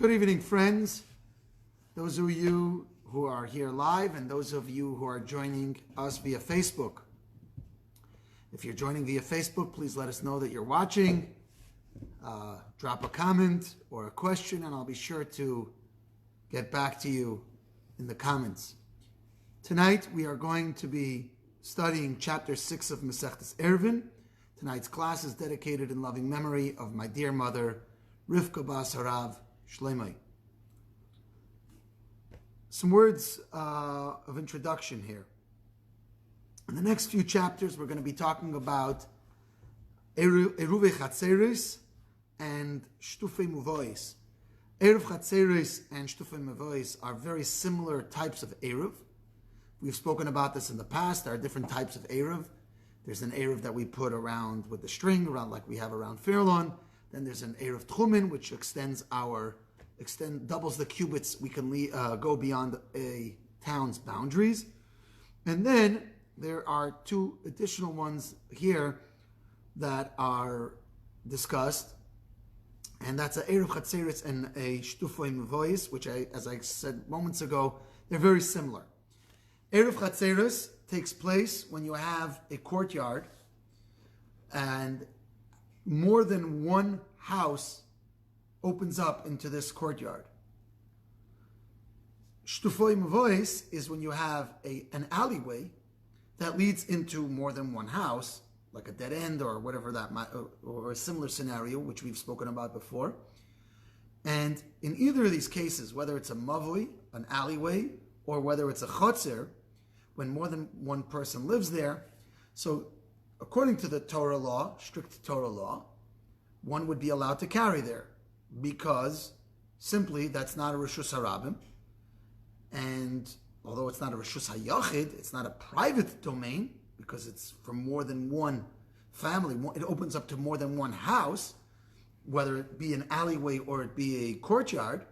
Good evening, friends. Those of you who are here live and those of you who are joining us via Facebook. If you're joining via Facebook, please let us know that you're watching. Drop a comment or a question, and I'll be sure to get back to you in the comments. Tonight, we are going to be studying Chapter 6 of Mishna Eruvin. Tonight's class is dedicated in loving memory of my dear mother, Rivka Bas Harav Shleimai. Some words of introduction here. In the next few chapters, we're going to be talking about Eruvei Chatzeris and Shtufei Muvois. Eruv Chatzeris and Shtufei Muvois are very similar types of Eruv. We've spoken about this in the past. There are different types of Eruv. There's an Eruv that we put around with the string, around like we have around Fairlawn. Then there's an Eruv Tchumen, which doubles the cubits. We can go beyond a town's boundaries. And then there are two additional ones here that are discussed. And that's a Eruv Chatzeris and a Shtufei Muvois, which as I said moments ago, they're very similar. Eruv Chatzeris takes place when you have a courtyard and more than one house opens up into this courtyard. Shtufei Muvois is when you have an alleyway that leads into more than one house, like a dead end or whatever that might, or a similar scenario, which we've spoken about before. And in either of these cases, whether it's a mavoi, an alleyway, or whether it's a chotzer, when more than one person lives there, so according to the Torah law, strict Torah law, one would be allowed to carry there because simply that's not a Reshus Harabim. And although it's not a Reshus HaYachid, it's not a private domain because it's from more than one family. It opens up to more than one house, whether it be an alleyway or it be a courtyard.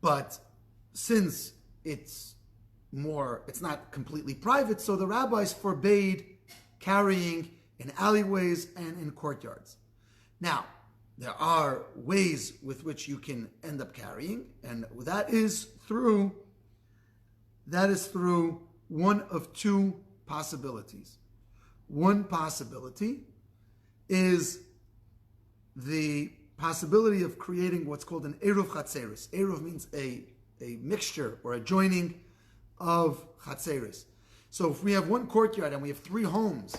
But since it's not completely private, so the rabbis forbade carrying in alleyways and in courtyards. Now, there are ways with which you can end up carrying, and that is through one of two possibilities. One possibility is the possibility of creating what's called an Eruv Chatzeris. Eruv means a mixture or a joining of Chatzeris. So if we have one courtyard and we have three homes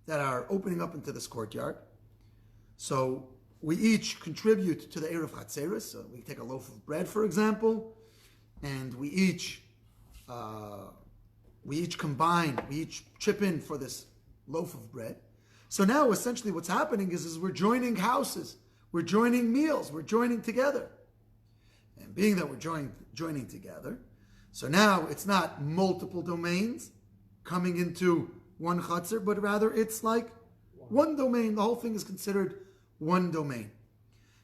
that are opening up into this courtyard, so we each contribute to the Eruv Chatzeris. So we take a loaf of bread, for example, and we each combine, we each chip in for this loaf of bread. So now essentially what's happening is we're joining houses, we're joining meals, we're joining together. And being that we're joining together, so now it's not multiple domains coming into one chutzner, but rather it's like one domain. The whole thing is considered one domain.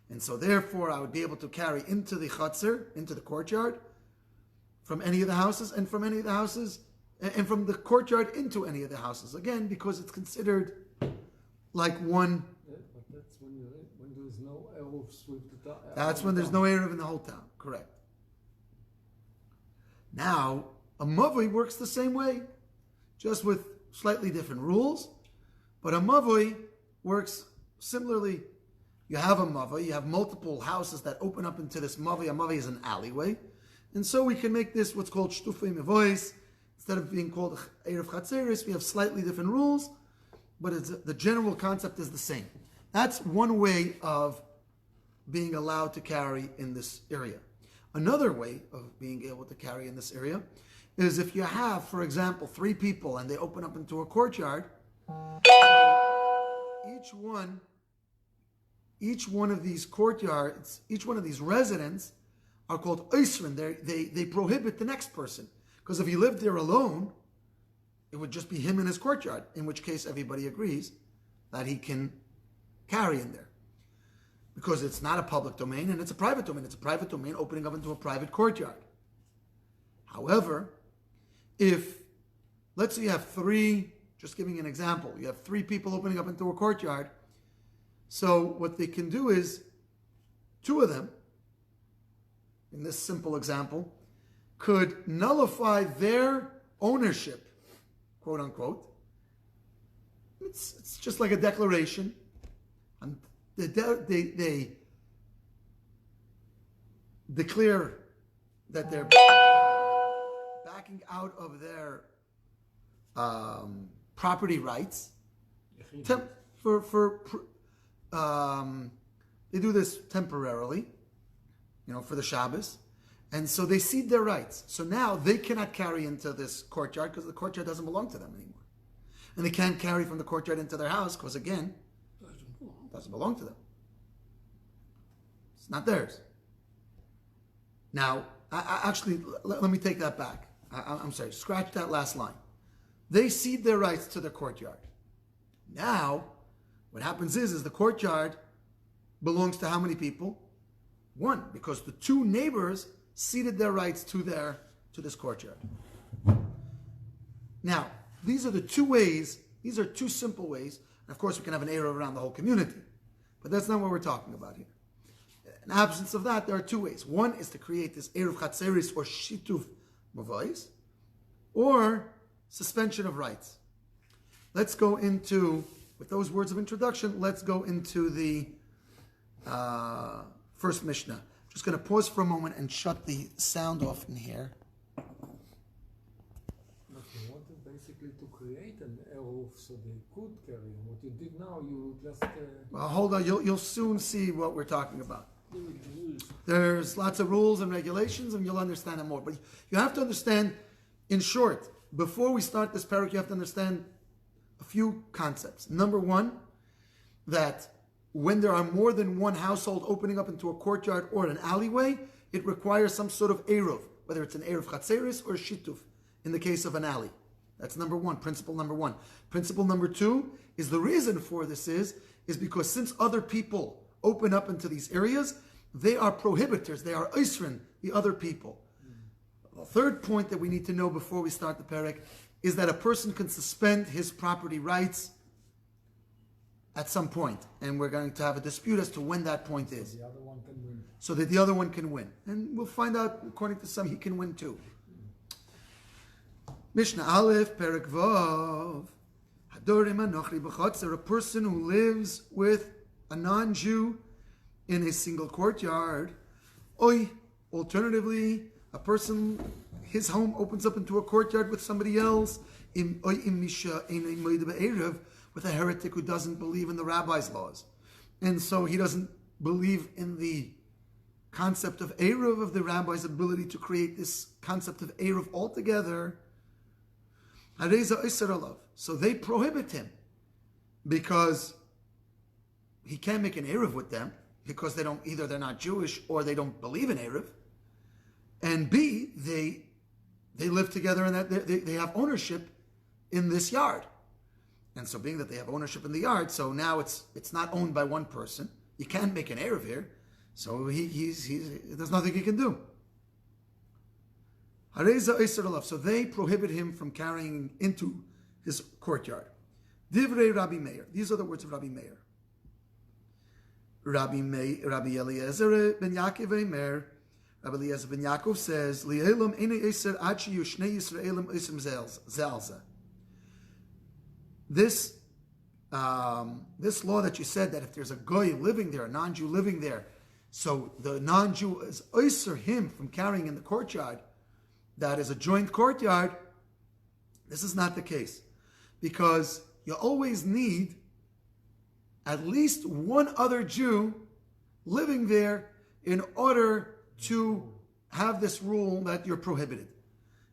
And so therefore I would be able to carry into the chutzner, into the courtyard, from any of the houses, and from any of the houses, and from the courtyard into any of the houses. Again, because it's considered like one. Yeah, but that's when there's no Eruvs with the town. That's when there's no Eruv in the whole town. Correct. Now, a mavoi works the same way, just with slightly different rules. But a mavoi works similarly. You have a mavoi, you have multiple houses that open up into this mavoi. A mavoi is an alleyway. And so we can make this what's called Shtufei Muvois. Instead of being called Eruv Chatzeris, we have slightly different rules, but the general concept is the same. That's one way of being allowed to carry in this area. Another way of being able to carry in this area is if you have, for example, three people and they open up into a courtyard, each one of these courtyards, each one of these residents are called oisrin. They prohibit the next person. Because if he lived there alone, it would just be him in his courtyard, in which case everybody agrees that he can carry in there. Because it's not a public domain and it's a private domain. It's a private domain opening up into a private courtyard. However, if, let's say you have three, just giving an example, you have three people opening up into a courtyard. So what they can do is, two of them in this simple example, could nullify their ownership, quote unquote. It's just like a declaration. And they declare that they're backing out of their property rights. They do this temporarily, for the Shabbos. And so they cede their rights. So now they cannot carry into this courtyard because the courtyard doesn't belong to them anymore. And they can't carry from the courtyard into their house because, again, it doesn't belong to them. It's not theirs. Now, let me take that back. I'm sorry, scratch that last line. They cede their rights to the courtyard. Now, what happens is the courtyard belongs to how many people? One, because the two neighbors ceded their rights to this courtyard. Now, these are the two ways, these are two simple ways, and of course we can have an Eruv around the whole community, but that's not what we're talking about here. In absence of that, there are two ways. One is to create this Eruv Chatzeris or Shituf Mavais, or suspension of rights. Let's go into, with those words of introduction, let's go into the first Mishnah. Just going to pause for a moment and shut the sound off in here. But you wanted basically to create an Eruv so they could carry on. What you did now, you just... Well, hold on. You'll soon see what we're talking about. There's lots of rules and regulations, and you'll understand it more. But you have to understand, in short, before we start this perek, you have to understand a few concepts. Number one, that when there are more than one household opening up into a courtyard or an alleyway, it requires some sort of Eruv, whether it's an Eruv Chatzeris or Shituf, in the case of an alley. That's number one, principle number one. Principle number two is the reason for this is because since other people open up into these areas, they are prohibitors, they are Isrin, the other people. The third point that we need to know before we start the Perek is that a person can suspend his property rights at some point, and we're going to have a dispute as to when that point is. The other one can win. So that the other one can win. And we'll find out, according to some, he can win too. Mishnah Aleph, Perek Vav. Hadorim anochri b'chotzer, a person who lives with a non-Jew in a single courtyard. Oi, alternatively, a person, his home opens up into a courtyard with somebody else. With a heretic who doesn't believe in the rabbi's laws. And so he doesn't believe in the concept of Eruv, of the rabbi's ability to create this concept of Eruv altogether. So they prohibit him because he can't make an Eruv with them because they're not Jewish or they don't believe in Eruv. And B, they live together and that they have ownership in this yard. And so being that they have ownership in the yard, so now it's not owned by one person. You can't make an Eruv here. So there's nothing he can do. So they prohibit him from carrying into his courtyard. Divrei Rabbi Meir. These are the words of Rabbi Meir. Rabbi Eliezer ben Yaakov Meir. Rabbi Eliezer ben Yaakov says, Li'elam ene eser ad sheyu shnei Yisraelim esim zelza. This law that you said that if there's a goy living there, a non-Jew living there, so the non-Jew is oyser him from carrying in the courtyard, that is a joint courtyard. This is not the case, because you always need at least one other Jew living there in order to have this rule that you're prohibited.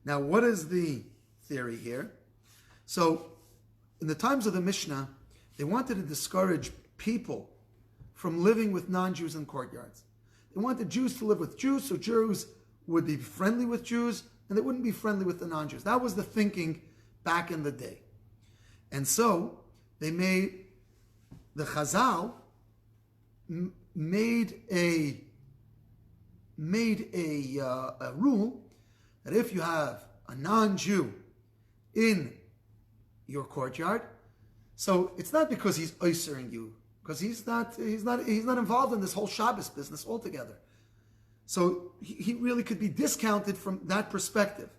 Now, what is the theory here? So, in the times of the Mishnah, they wanted to discourage people from living with non-Jews in courtyards. They wanted Jews to live with Jews, so Jews would be friendly with Jews, and they wouldn't be friendly with the non-Jews. That was the thinking back in the day. And so, they made, the Chazal made a rule that if you have a non-Jew in your courtyard, so it's not because he's oisering you, because he's not involved in this whole Shabbos business altogether. So he really could be discounted from that perspective.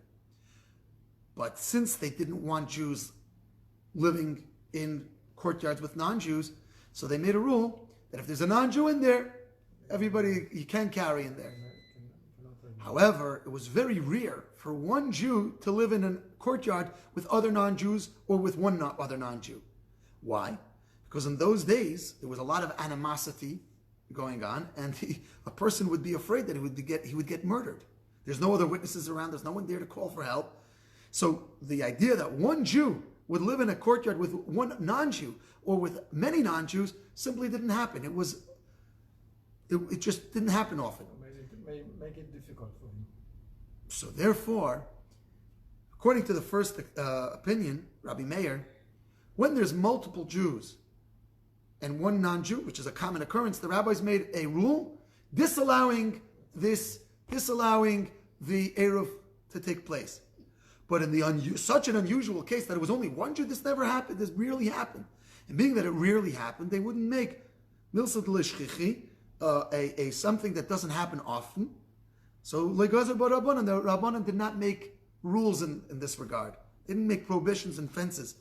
But since they didn't want Jews living in courtyards with non-Jews, so they made a rule that if there's a non-Jew in there, everybody, you can carry in there. However, it was very rare for one Jew to live in a courtyard with other non-Jews or with one other non-Jew. Why? Because in those days, there was a lot of animosity going on, and a person would be afraid that he would get murdered. There's no other witnesses around. There's no one there to call for help. So the idea that one Jew would live in a courtyard with one non-Jew or with many non-Jews simply didn't happen. It just didn't happen often. Make it difficult for him. So therefore, according to the first opinion, Rabbi Meir, when there's multiple Jews and one non-Jew, which is a common occurrence, the rabbis made a rule disallowing the Eruv to take place. But in such an unusual case that it was only one Jew, this never happened. This rarely happened. And being that it rarely happened, they wouldn't make milsa d'lishchichi a something that doesn't happen often. So legazer b'Rabbanan, the Rabbanan did not make rules in this regard. They didn't make prohibitions and fences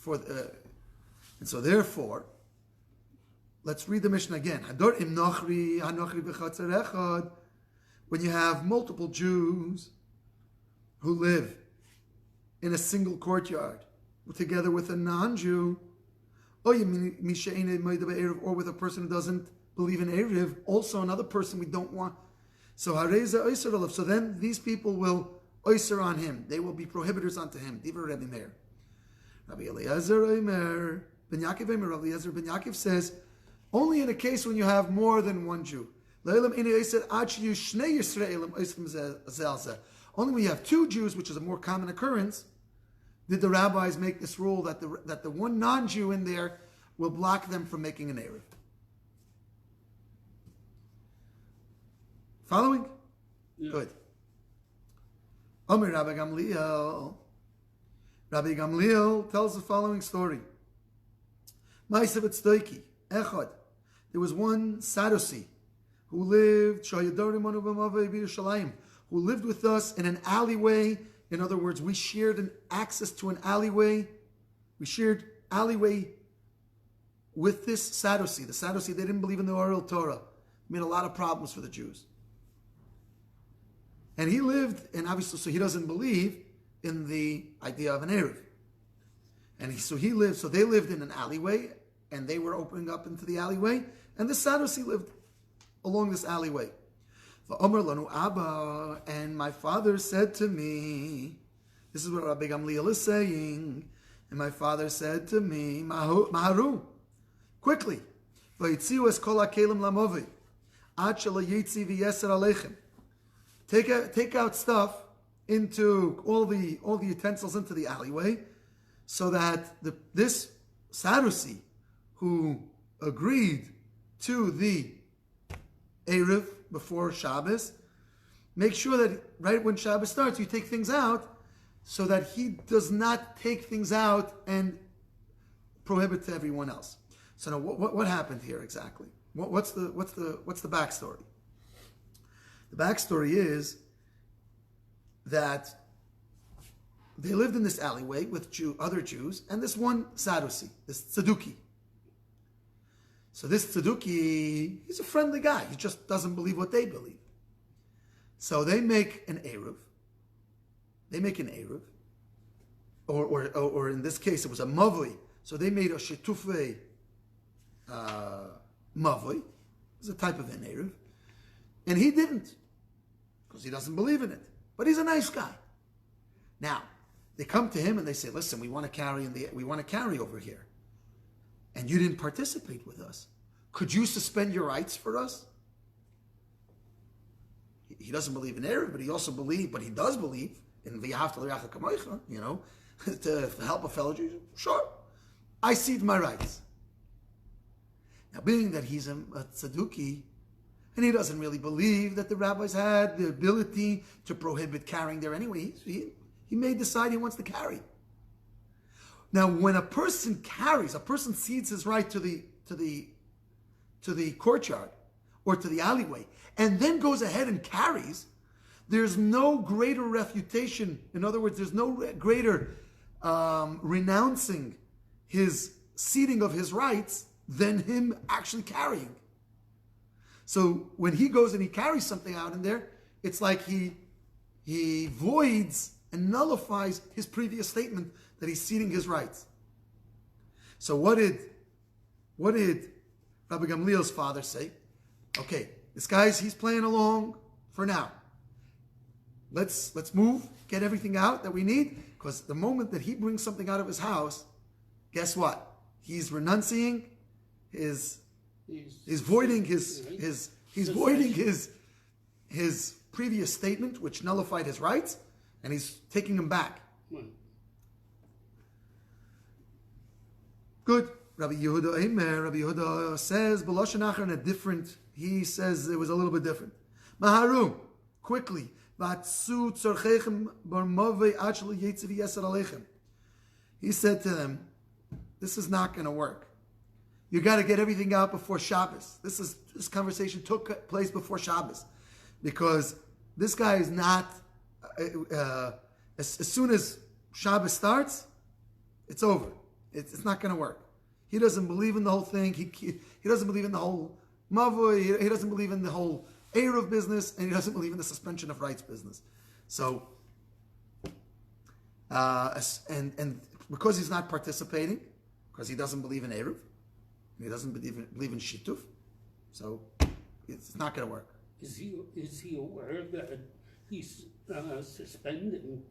and so therefore, let's read the Mishnah again. When you have multiple Jews who live in a single courtyard together with a non-Jew, or with a person who doesn't believe in Erev, also another person we don't want. So then these people will oyser on him. They will be prohibitors unto him. Divrei Rabbi Meir. Rabbi Eliezer Omer, Ben Yaakov Omer, Rabbi Eliezer Ben Yaakov says, only in a case when you have more than one Jew. Only when you have two Jews, which is a more common occurrence, did the rabbis make this rule that the one non-Jew in there will block them from making an Erev. Following? Yeah. Good. Omer Rabbi Gamliel. Rabbi Gamliel tells the following story. Ma'asav Tzdoiki, Echad. There was one Sadducee who lived with us in an alleyway. In other words, we shared an access to an alleyway. We shared alleyway with this Sadducee. The Sadducee, they didn't believe in the oral Torah. It made a lot of problems for the Jews. And he lived, and obviously, so he doesn't believe in the idea of an Erev. And so they lived in an alleyway, and they were opening up into the alleyway, and the Sadducee lived along this alleyway. And my father said to me, this is what Rabbi Gamliel is saying, and my father said to me, Maharu, quickly, take out stuff into all the utensils into the alleyway, so that this Sadducee who agreed to the Erev before Shabbos, make sure that right when Shabbos starts, you take things out, so that he does not take things out and prohibit to everyone else. So now, what happened here exactly? What's the backstory? The backstory is that they lived in this alleyway with other Jews and this one Sadducee, this Tzeduki. So this Tzeduki, he's a friendly guy. He just doesn't believe what they believe. So they make an Eruv. Or in this case, it was a Mavli. So they made a Shetufei Mavli. It's a type of an Eruv. And he didn't, because he doesn't believe in it. But he's a nice guy. Now, they come to him and they say, listen, we want to carry over here. And you didn't participate with us. Could you suspend your rights for us? He doesn't believe in Erev, but he does believe in V'yahavta l'reacha kamoicha, to help a fellow Jew. Sure, I cede my rights. Now, being that he's a tzeduki, and he doesn't really believe that the rabbis had the ability to prohibit carrying there anyway, he may decide he wants to carry. Now, when a person cedes his right to the courtyard, or to the alleyway, and then goes ahead and carries, there's no greater refutation. In other words, there's no greater renouncing his ceding of his rights than him actually carrying. So when he goes and he carries something out in there, it's like he voids and nullifies his previous statement that he's ceding his rights. So what did Rabbi Gamliel's father say? Okay, this guy's, he's playing along for now. Let's move, get everything out that we need, because the moment that he brings something out of his house, guess what? He's renunciating he's voiding his previous statement, which nullified his rights, and he's taking them back. Good. Rabbi Yehuda says, B'loshen Acher, in a different, he says it was a little bit different. Maharu, quickly. He said to them, this is not going to work. You got to get everything out before Shabbos. This conversation took place before Shabbos, because this guy is not. As soon as Shabbos starts, it's over. It's not going to work. He doesn't believe in the whole thing. He doesn't believe in the whole mavui. He doesn't believe in the whole Eruv business, and he doesn't believe in the suspension of rights business. So, and because he's not participating, because he doesn't believe in Eruv, he doesn't believe in Shituf, so it's not going to work. Is he aware that he's suspending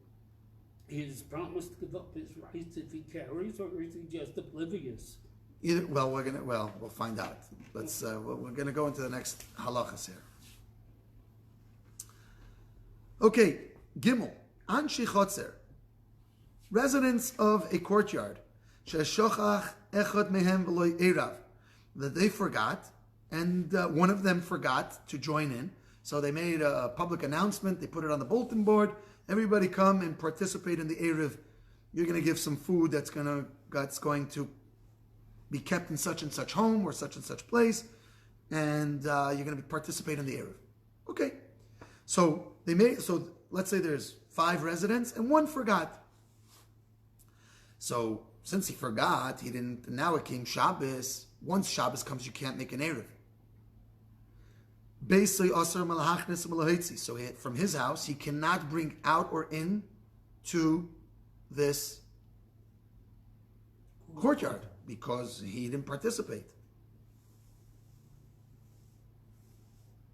his promise to give up his rights if he carries, or is he just oblivious? We'll find out. We're gonna go into the next halachas here. Okay, Gimel, Anshi Chotzer, residents of a courtyard, Sheshochach Echad Mehem V'Loi Eirav, that they forgot, and one of them forgot to join in. So they made a public announcement. They put it on the bulletin board. Everybody come and participate in the Erev. You're going to give some food that's going to be kept in such and such home or such and such place, and you're going to participate in the Erev. Okay. So let's say there's 5 residents and one forgot. So since he forgot, he didn't. Now it came Shabbos. Once Shabbos comes, you can't make an Erev. So from his house, he cannot bring out or in to this courtyard because he didn't participate.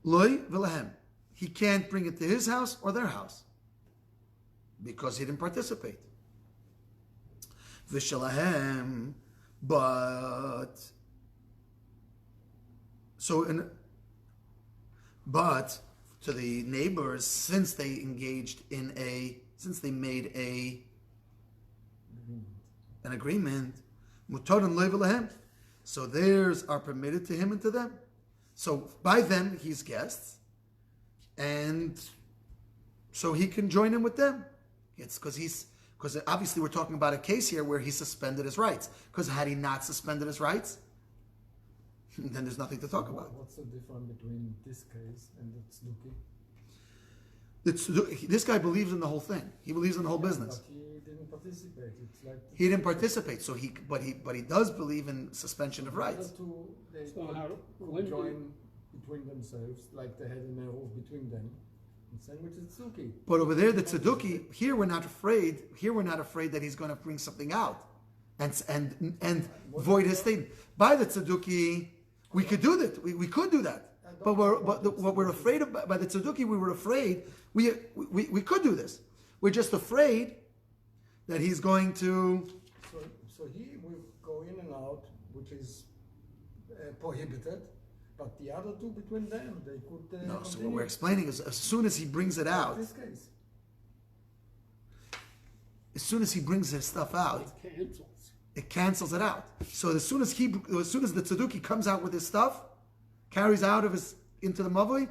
Loi v'lahem. He can't bring it to his house or their house because he didn't participate. V'shalahem, but to the neighbors, since they made an agreement, mutar and loy v'lahem, so theirs are permitted to him and to them. So by them, he's guests, and so he can join in with them. It's because obviously we're talking about a case here where he suspended his rights. Because had he not suspended his rights, then there's nothing to talk about. What's the difference between this case and the Tzduki? This guy believes in the whole thing. He believes in the whole business. But he didn't participate. It's like he didn't participate, so but he does believe in suspension of rights. They could join between themselves, like they had an error between them. And same with the Tzduki. But over there, the Tzduki, here we're not afraid that he's going to bring something out and void his statement. By the Tzduki, we could do that. We could do that. But what we're afraid of by the Tzduki, we were afraid we could do this. We're just afraid that he's going to. So he will go in and out, which is prohibited. But the other two between them, they could. No. So what we're explaining is, as soon as he brings it out, this case. as soon as he brings his stuff out, it cancels it out. So as soon as the Tzduki comes out with his stuff, carries out into the Mavui.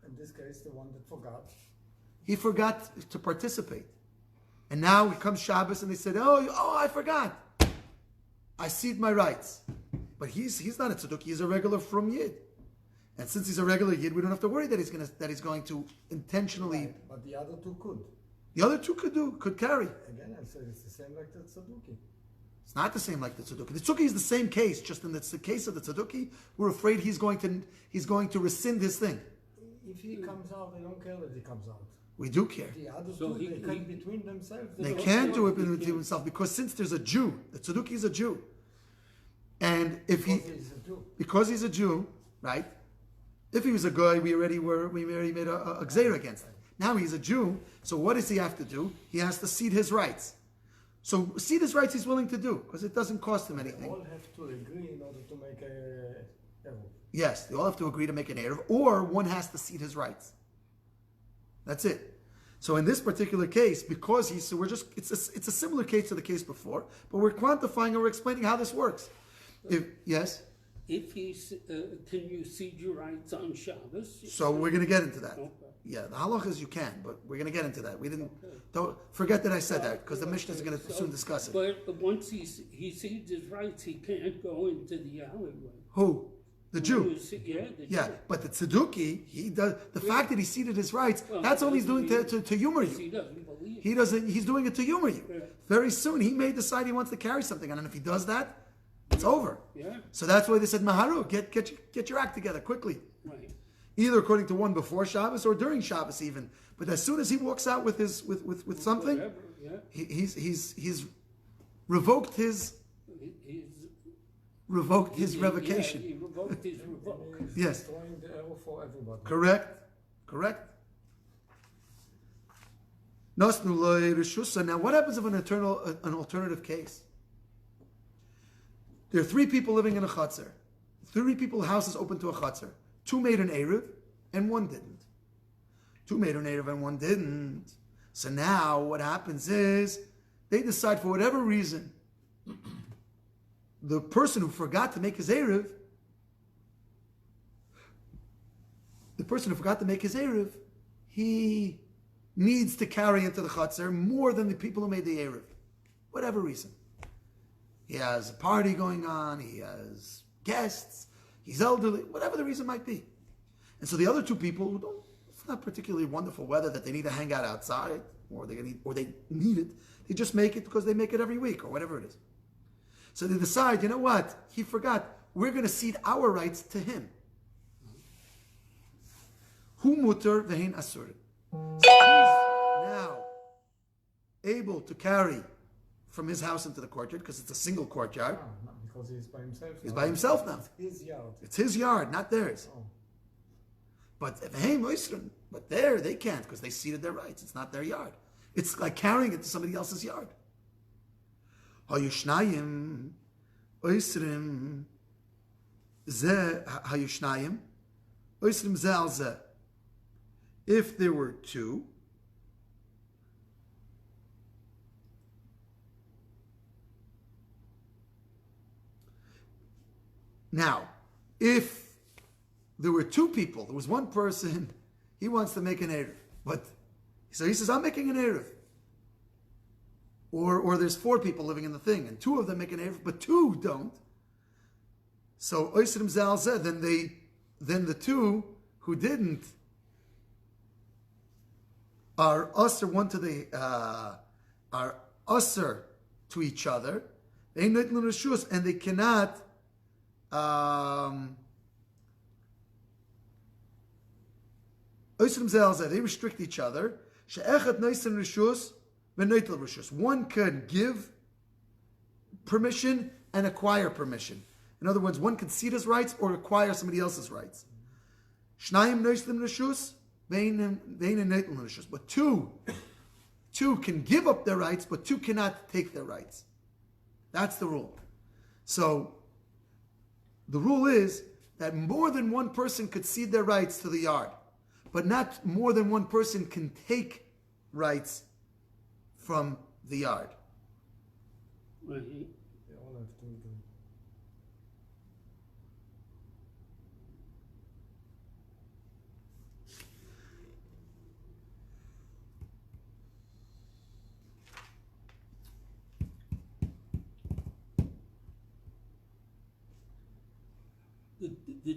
In this case, the one that forgot. He forgot to participate. And now it comes Shabbos and they said, oh, I forgot. I cede my rights. But he's not a Tzduki, he's a regular Frum Yid. And since he's a regular Yid, we don't have to worry that he's going to intentionally. Right. But the other two could. The other two could carry. Again, I said it's the same like the Tzaduki. It's not the same like the Tzeduki. The Tzeduki is the same case, just in the case of the Tzeduki, we're afraid he's going to rescind his thing. If he comes out, I don't care that he comes out. We do care. The other So two, they can between themselves. They don't can't do care. it between himself because since there's a Jew, the Tzeduki is a Jew, and if he, Because he's a Jew. because he's a Jew, right? If he was a guy, we already made a gzeira against him. Now he's a Jew, so what does he have to do? He has to cede his rights. So cede his rights he's willing to do because it doesn't cost him They anything. all have to agree in order to make a Eruv. Yes, they all have to agree to make an Eruv, or one has to cede his rights. That's it. So in this particular case, because it's a similar case to the case before, but we're quantifying and we're explaining how this works. Yes? If can you cede your rights on Shabbos? So we're going to get into that. Okay. Yeah, the halacha is you can, but we're going to get into that. Don't forget that I said that because the Mishnah is going to soon discuss it. But once he cedes his rights, he can't go into the alleyway. Who? The Jew. Yeah, the Yeah, Jew. but the Tzeduki, he does the fact that he ceded his rights. That's all he's doing to humor He you. doesn't believe. He doesn't. He's doing it to humor you. Yeah. Very soon, he may decide he wants to carry something, and if he does that, it's over. Yeah, So that's why they said, Maharu, get your act together quickly. right. Either according to one before Shabbos or during Shabbos even. But as soon as he walks out with his with something, Whatever, yeah. he's revoked his He's revocation. Yeah, he revoked his revoke. He's Yes. destroying the Eruv for everybody. Correct. Nasnu loy reshusa. Now, what happens if an alternative case? There are 3 people living in a chutzner. 3 people's house is open to a chutzner. 2 made an Eruv and 1 didn't. 2 made an Eruv and 1 didn't. So now what happens is they decide for whatever reason the person who forgot to make his Eruv, he needs to carry into the chutzner more than the people who made the Eruv. Whatever reason. He has a party going on, he has guests, he's elderly, whatever the reason might be. And so the other 2 people who don't, it's not particularly wonderful weather that they need to hang out outside, or they need it, they just make it because they make it every week, or whatever it is. So they decide, you know what, he forgot, we're going to cede our rights to him. Hu muter vehin asur. So he's now able to carry from his house into the courtyard, because it's a single courtyard. Ah, not because he's by himself. He's by himself now. It's his yard. It's his yard, not theirs. Oh. But there they can't because they ceded their rights. It's not their yard. It's like carrying it to somebody else's yard. Hayushnayim, oisrim, ze hayushnayim, oisrim ze al ze. If there were 2, now, if there were 2 people, there was 1 person, he wants to make an Eruv, but so he says, I'm making an Eruv. Or there's 4 people living in the thing, and 2 of them make an Eruv, but 2 don't. So Oisrim Zal Zeh, then the 2 who didn't are usher one to the are usher to each other. And they cannot they restrict each other. One could give permission and acquire permission. In other words, one could cede his rights or acquire somebody else's rights. But two can give up their rights, but 2 cannot take their rights. That's the rule. So the rule is that more than 1 person could cede their rights to the yard, but not more than 1 person can take rights from the yard. Right. They all have to agree.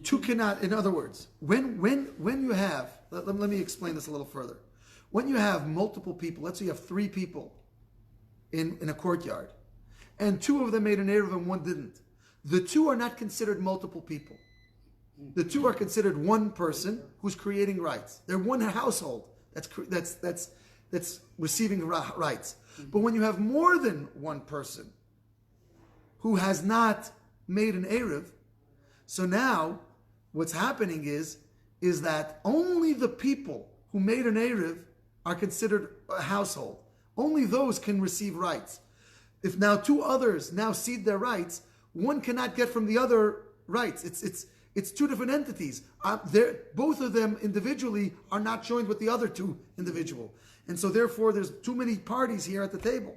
two cannot. In other words, when you have, let me explain this a little further. When you have multiple people, let's say you have 3 people in a courtyard, and 2 of them made an Eruv and 1 didn't. The 2 are not considered multiple people. The 2 are considered one person who's creating rights. They're one household that's receiving rights. But when you have more than one person who has not made an Eruv, so now what's happening is that only the people who made an Eruv are considered a household. Only those can receive rights. If now 2 others now cede their rights, one cannot get from the other rights. It's 2 different entities. Both of them individually are not joined with the other 2 individual. And so therefore there's too many parties here at the table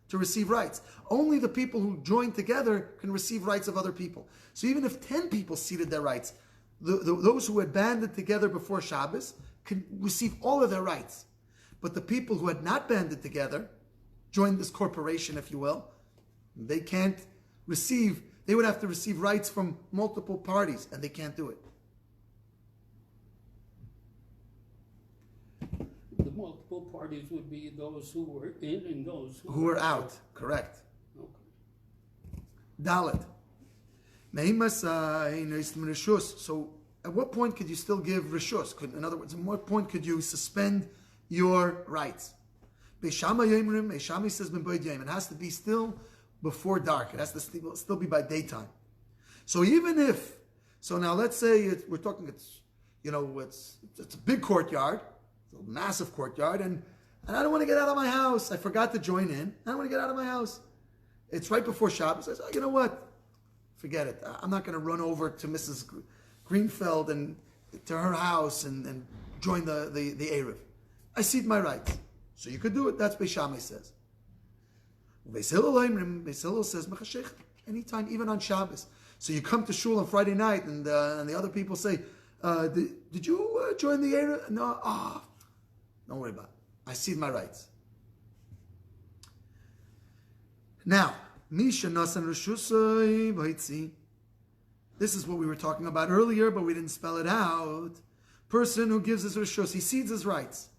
to receive rights. Only the people who join together can receive rights of other people. So even if 10 people ceded their rights, those who had banded together before Shabbos can receive all of their rights. But the people who had not banded together, joined this corporation, if you will, they can't receive, they would have to receive rights from multiple parties, and they can't do it. The multiple parties would be those who were in and those who were out. Correct. Okay. Dalet. So at what point could you still give rishus? In other words, at what point could you suspend your rights? Beishama says it has to be still before dark. It has to still be by daytime. So even if, so now let's say we're talking, it's a big courtyard, it's a massive courtyard, and I don't want to get out of my house. I forgot to join in. I don't want to get out of my house. It's right before Shabbos. I say, you know what? Forget it. I'm not going to run over to Mrs. Greenfeld and to her house and join the Eruv. I cede my rights. So you could do it. That's Beis Shammai says. Beis Hillel says, anytime, even on Shabbos. So you come to shul on Friday night and the other people say, did you join the Eruv? No. Don't worry about it. I cede my rights. Now, Misha Nasan Rishusai Baitzi. This is what we were talking about earlier, but we didn't spell it out. Person who gives his Rishus, he cedes his rights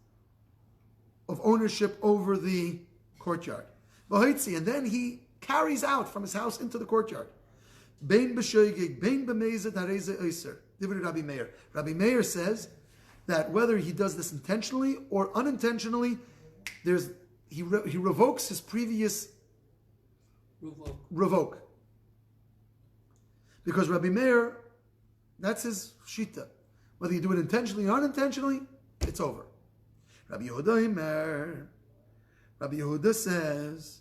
of ownership over the courtyard. And then he carries out from his house into the courtyard. Bein b'shoigig, bein b'mezet hareze oiser. Divrei Rabbi Meir. Rabbi Meir says that whether he does this intentionally or unintentionally, he revokes his previous revoke. Because Rabbi Meir, that's his shita. Whether you do it intentionally or unintentionally, it's over. Rabbi Yehuda says,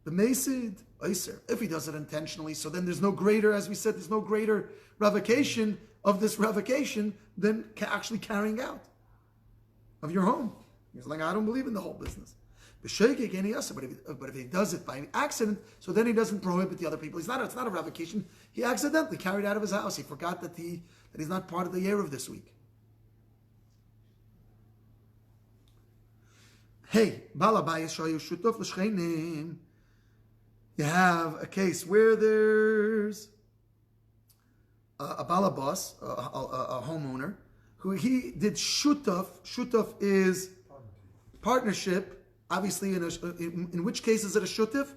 the Mesid, Eiser, if he does it intentionally, so then there's no greater, as we said, there's no greater revocation of this revocation than actually carrying out of your home. He's like, I don't believe in the whole business. But if he does it by accident, so then he doesn't prohibit the other people. It's not a revocation. He accidentally carried out of his house. He forgot that he's not part of the Eruv this week. Hey, you have a case where there's a balabas, a homeowner, who he did shutaf. Shutaf is partnership. Obviously, in which case is it a shutaf?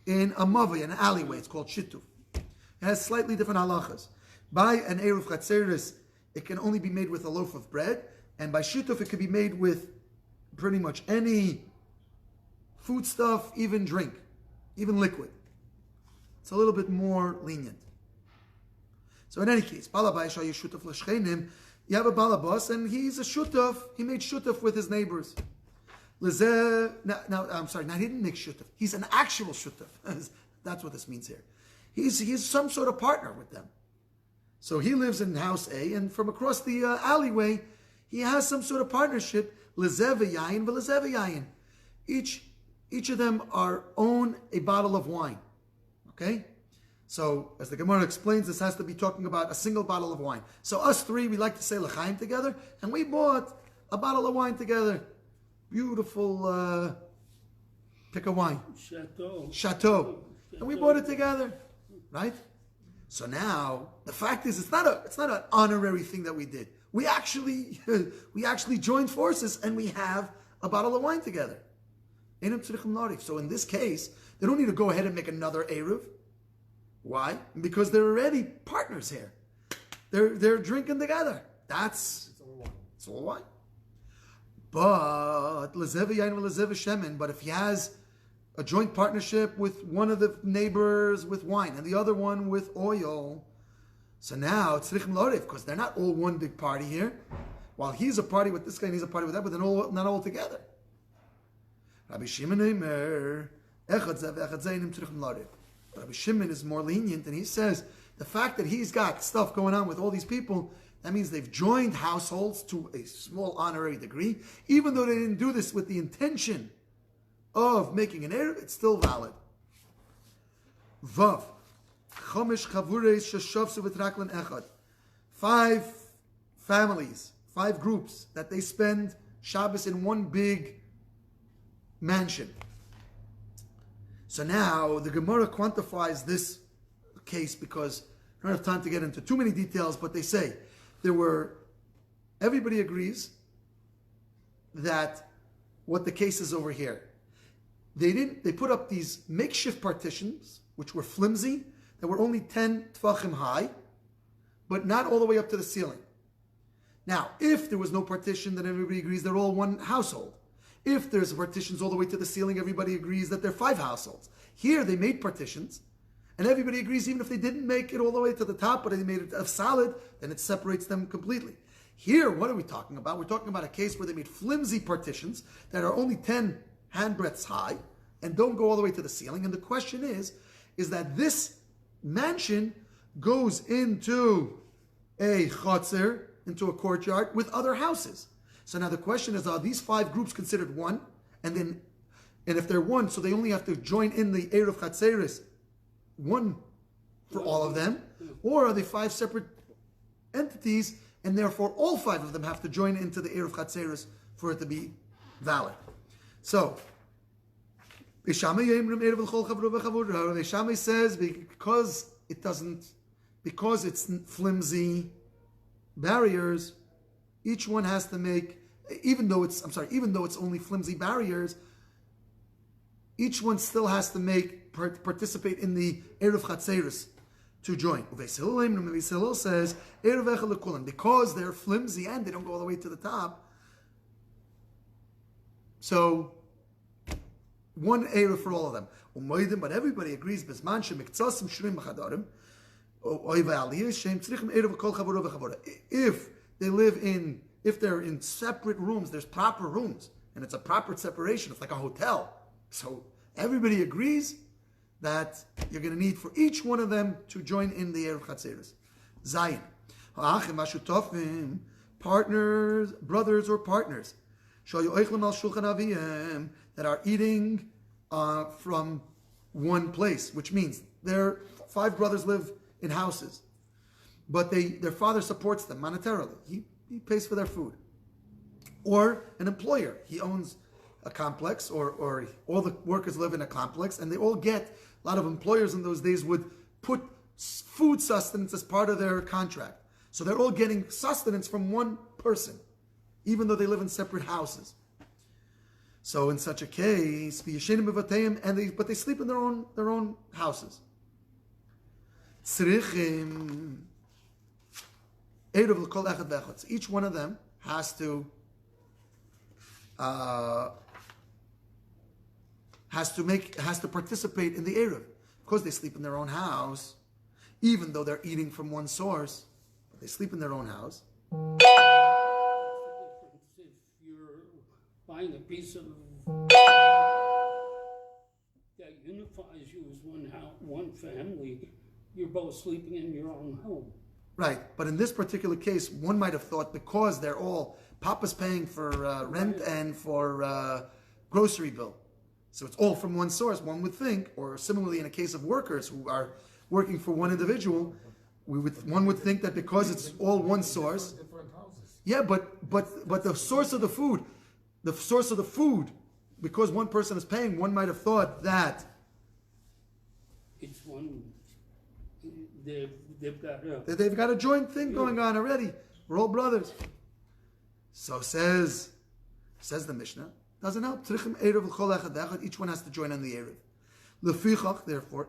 In a mavi, an alleyway. It's called shituf. It has slightly different halachas. By an eruv chatzeris, it can only be made with a loaf of bread, and by shituf, it can be made with pretty much any food stuff, even drink, even liquid. It's a little bit more lenient. So in any case, balabais shayu shutaf l'shchenim, you have a balabas, and he's a shutaf. He made shutaf with his neighbors. Now, I'm sorry, now he didn't make shutaf. He's an actual shutaf. That's what this means here. He's some sort of partner with them. So he lives in house A, and from across the alleyway, he has some sort of partnership. Each of them own a bottle of wine. Okay? So, as the Gemara explains, this has to be talking about a single bottle of wine. So us 3, we like to say l'chaim together, and we bought a bottle of wine together. Beautiful, pick a wine. Chateau. And we bought it together, right? So now the fact is, it's not an honorary thing that we did. We actually joined forces and we have a bottle of wine together. So in this case, they don't need to go ahead and make another eruv. Why? Because they're already partners here. They're drinking together. It's all wine. But if he has a joint partnership with one of the neighbors with wine and the other one with oil, so now it's tzrichim lorif, because they're not all one big party here. While he's a party with this guy and he's a party with that, but they're not all together. Rabbi Shimon is more lenient, and he says the fact that he's got stuff going on with all these people, that means they've joined households to a small honorary degree. Even though they didn't do this with the intention of making an eruv, it's still valid. Vav. 5 families, 5 groups that they spend Shabbos in one big mansion. So now the Gemara quantifies this case because I don't have time to get into too many details, but they say everybody agrees that what the case is over here. They put up these makeshift partitions, which were flimsy, that were only 10 tfachim high, but not all the way up to the ceiling. Now, if there was no partition, then everybody agrees they're all one household. If there's partitions all the way to the ceiling, everybody agrees that they're 5 households. Here, they made partitions, and everybody agrees even if they didn't make it all the way to the top, but they made it solid, then it separates them completely. Here, what are we talking about? We're talking about a case where they made flimsy partitions that are only 10 handbreadths high and don't go all the way to the ceiling. And the question is that this mansion goes into a chotzer, into a courtyard with other houses. So now the question is, are these 5 groups considered one? And if they're one, so they only have to join in the Eruv Chatzeris, one for all of them? Or are they 5 separate entities, and therefore all 5 of them have to join into the Eruv Chatzeris for it to be valid? So, Shammai says because it's flimsy barriers, each one has to make, even though it's only flimsy barriers, each one still has to participate in the Eruv Chatzeris to join. Beis Hillel says because they're flimsy and they don't go all the way to the top, so one Eruv for all of them. But everybody agrees if they're in separate rooms, there's proper rooms, and it's a proper separation. It's like a hotel. So everybody agrees that you're going to need for each one of them to join in the Eruv Chatzeris. Zayin. Partners, brothers or partners, that are eating from one place, which means their 5 brothers live in houses, but their father supports them monetarily. He pays for their food. Or an employer. He owns a complex, or all the workers live in a complex, and they all get, a lot of employers in those days would put food sustenance as part of their contract. So they're all getting sustenance from one person, even though they live in separate houses. So in such a case, but they sleep in their own houses. Each one of them has to participate in the Eruv. Because they sleep in their own house, even though they're eating from one source, but they sleep in their own house. What's the difference if you're buying a piece of that unifies you as one family? You're both sleeping in your own home. Right, but in this particular case, one might have thought because they're all, Papa's paying for rent and for grocery bill. So it's all from one source, one would think, or similarly in a case of workers who are working for one individual, one would think that because it's all one source. Yeah, but the source of the food, because one person is paying, one might have thought that It's one, they've got They've got a joint thing going on already. We're all brothers. So says the Mishnah, doesn't help. Each one has to join on the Erev. Lefichach, therefore,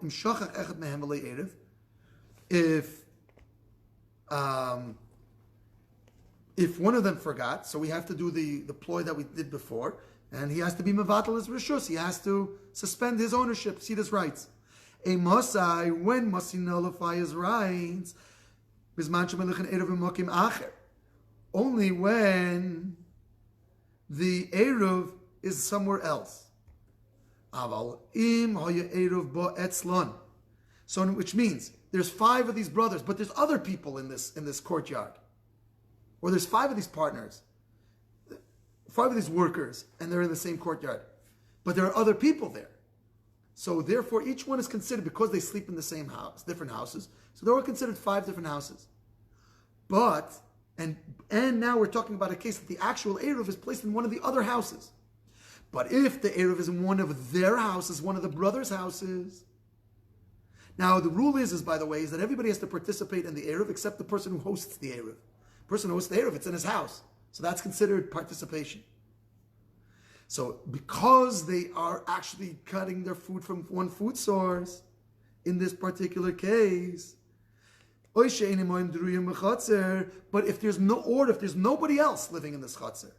if one of them forgot, so we have to do the ploy that we did before, and he has to be mevatel his rishus. He has to suspend his ownership, cede his rights. A Mosai, when must he nullify his rights? Only when the Eruv is somewhere else. So, which means there's 5 of these brothers, but there's other people in this courtyard. Or there's 5 of these partners, 5 of these workers, and they're in the same courtyard. But there are other people there. So therefore, each one is considered, because they sleep in the same house, different houses, so they're all considered 5 different houses. But, and now we're talking about a case that the actual Eruv is placed in one of the other houses. But if the Eruv is in one of their houses, one of the brothers' houses, now the rule is by the way, is that everybody has to participate in the Eruv except the person who hosts the Eruv. The person who hosts the Eruv, it's in his house. So that's considered participation. So because they are actually cutting their food from one food source, in this particular case, but if there's no order, if there's nobody else living in this chatzir,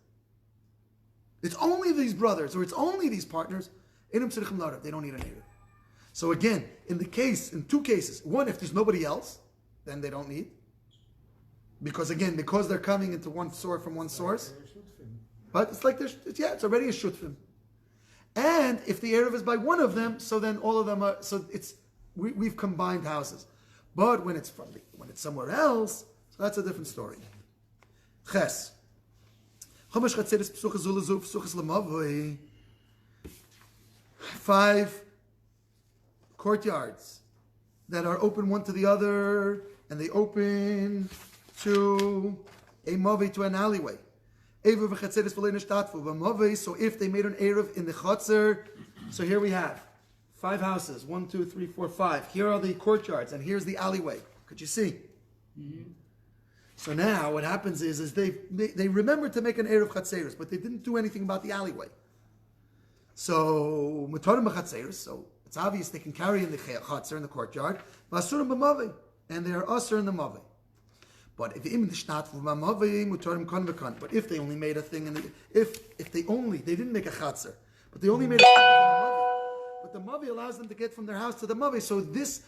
it's only these brothers or it's only these partners, they don't need an Eruv. So again, in 2 cases, one, if there's nobody else, then they don't need. Because they're coming into one source from one source. But it's like it's already a shutfim. And if the Eruv is by one of them, so then all of them are, so we've combined houses. But when it's somewhere else, so that's a different story. Ches. 5 courtyards that are open one to the other, and they open to a mavi, to an alleyway. So if they made an Eruv in the Chatzar, so here we have 5 houses, 1, 2, 3, 4, 5. Here are the courtyards, and here's the alleyway. Could you see? Mm-hmm. So now what happens is they remembered to make an Eruv Chatzeris, but they didn't do anything about the alleyway. So so it's obvious they can carry in the Chatzar, in the courtyard, and they are usher in the Mavi. But if they only made a thing, if they didn't make a chatzar, but they only made a thing in the mavi, but the mavi allows them to get from their house to the mavi. So this,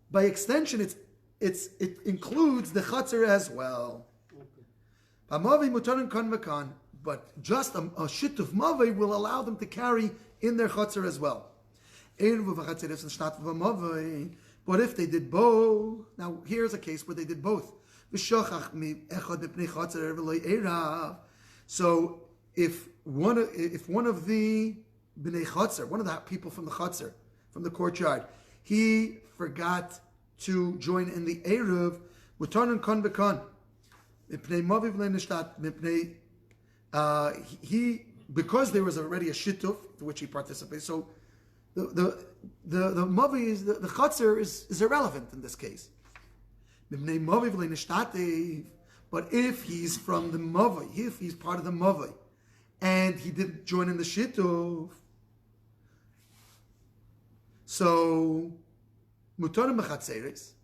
by extension, it includes the chatzar as well. But just a shit of mavi will allow them to carry in their chatzar as well. But if they did both, now here's a case where they did both. So if one of the bnei chatzar, one of the people from the chatzar, from the courtyard, he forgot to join in the Eruv, because there was already a shituf to which he participated. So the mavi is the chatzar is irrelevant in this case. But if he's from the Mavi, if he's part of the Mavi, and he didn't join in the Shituf, so Mutarim Mechatzeres,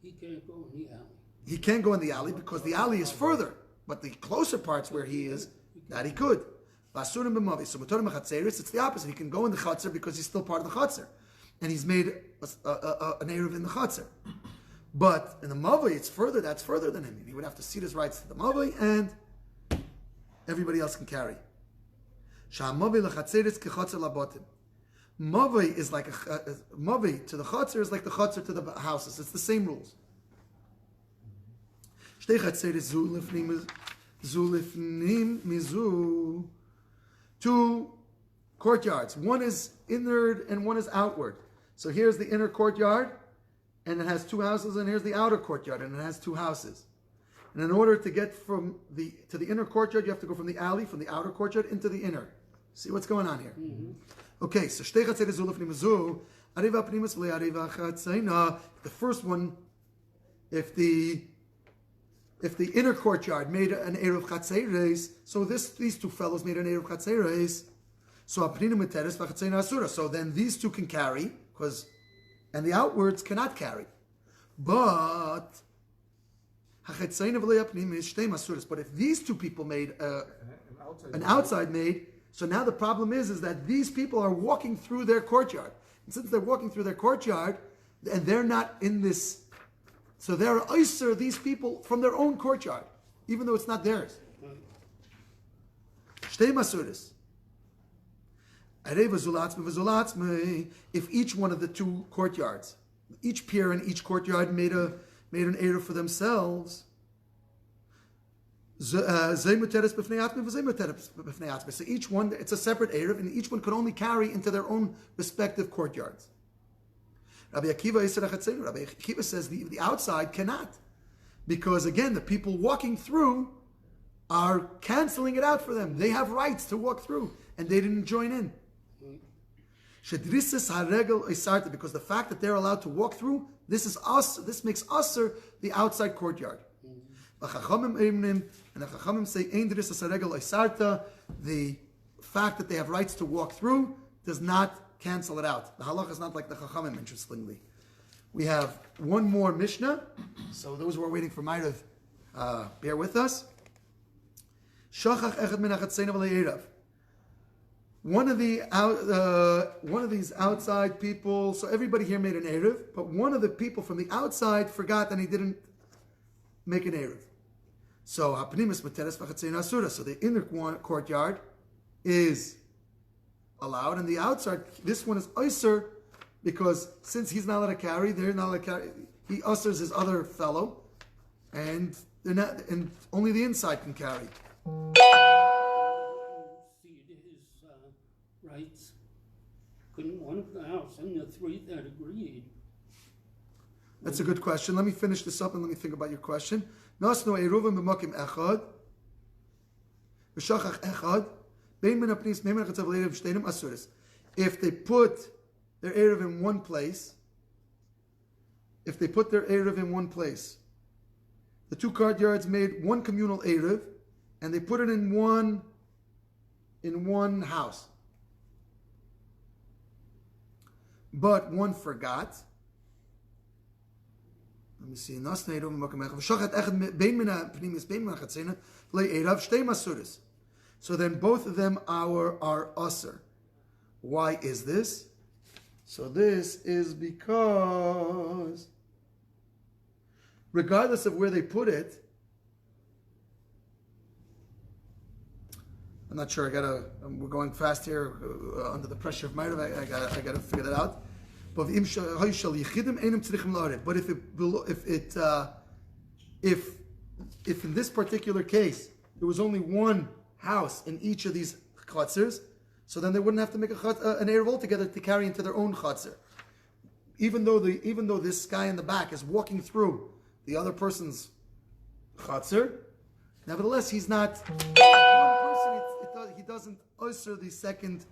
he can't go in the alley. He can't go in the alley because the alley is further, but the closer parts where he is, that he could. Basurim b'Mavi. So Mutarim Mechatzeres, it's the opposite. He can go in the Chatzar because he's still part of the Chatzar, and he's made an Eruv in the Chatzar. But in the Mavi, it's further, that's further than him. He would have to cede his rights to the Mavi, and everybody else can carry. Mavi is like Mavi to the Chatzar is like the Chatzar to the houses. It's the same rules. Two courtyards. One is inward and one is outward. So here's the inner courtyard, and it has 2 houses, and here's the outer courtyard, and it has 2 houses. And in order to get to the inner courtyard, you have to go from the alley, from the outer courtyard, into the inner. See what's going on here? Mm-hmm. Okay, so The first one, if the inner courtyard made an Eruv Chatzeres, so these two fellows made an Eruv Chatzeres, so then these two can carry, and the outwards cannot carry. But if these two people made an outside made, so now the problem is that these people are walking through their courtyard. And since they're walking through their courtyard, and they're not in this, so they're oyster these people from their own courtyard, even though it's not theirs. Shtei masuris. If each one of the two courtyards, each pier in each courtyard made an Eruv for themselves, so each one, it's a separate Eruv, and each one could only carry into their own respective courtyards. Rabbi Akiva says the outside cannot, because again, the people walking through are canceling it out for them. They have rights to walk through, and they didn't join in. Because the fact that they're allowed to walk through, this makes usher the outside courtyard. And the Chachamim say, the fact that they have rights to walk through does not cancel it out. The halach is not like the Chachamim, interestingly. We have one more Mishnah, so those who are waiting for Ma'ariv, bear with us. One of these outside people, so everybody here made an Eruv, but one of the people from the outside forgot and he didn't make an Eruv. So the inner courtyard is allowed, and the outside, this one is Oyser, because since he's not allowed to carry, they're not allowed to carry, he ushers his other fellow, and they're not, and only the inside can carry. Rights. Couldn't one of the house and the three that agreed? That's a good question. Let me finish this up and let me think about your question. Nasnu Eruvin b'makim echad, v'shachach echad, bein min hapnis bein min hachatzav le'erev shteinim asuris. If they put their Eruv in one place, the two courtyards made one communal Eruv, and they put it in one house. But one forgot. Let me see. So then both of them are usher. Why is this? So this is because regardless of where they put it, I'm not sure. We're going fast here under the pressure of Ma'ariv. I gotta figure that out. But if in this particular case there was only one house in each of these chutzers, so then they wouldn't have to make an Eruv altogether to carry into their own chutzer. Even though this guy in the back is walking through the other person's chutzer, nevertheless he's not one person. He doesn't usher the second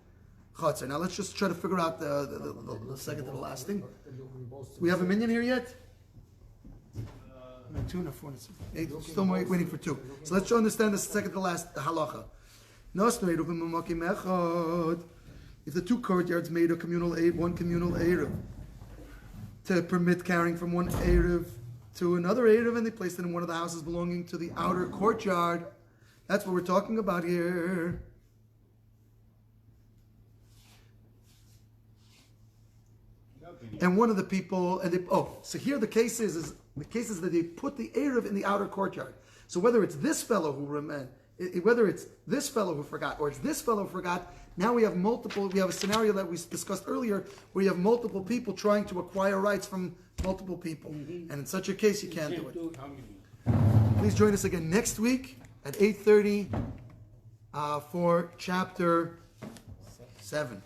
chutzer. Now let's just try to figure out the second to the last thing. We have a minion here yet? Two, no, four, still waiting for two. So let's understand the second to the last halacha. If the two courtyards made one communal Eruv to permit carrying from one Eruv to another Eruv, and they placed it in one of the houses belonging to the outer courtyard, that's what we're talking about here. And one of the people, so here the case is that they put the Eruv in the outer courtyard. So whether it's this fellow who forgot, or it's this fellow who forgot, now we have a scenario that we discussed earlier, where you have multiple people trying to acquire rights from multiple people. Mm-hmm. And in such a case, you can't do it. Please join us again next week at 8:30 for chapter 7.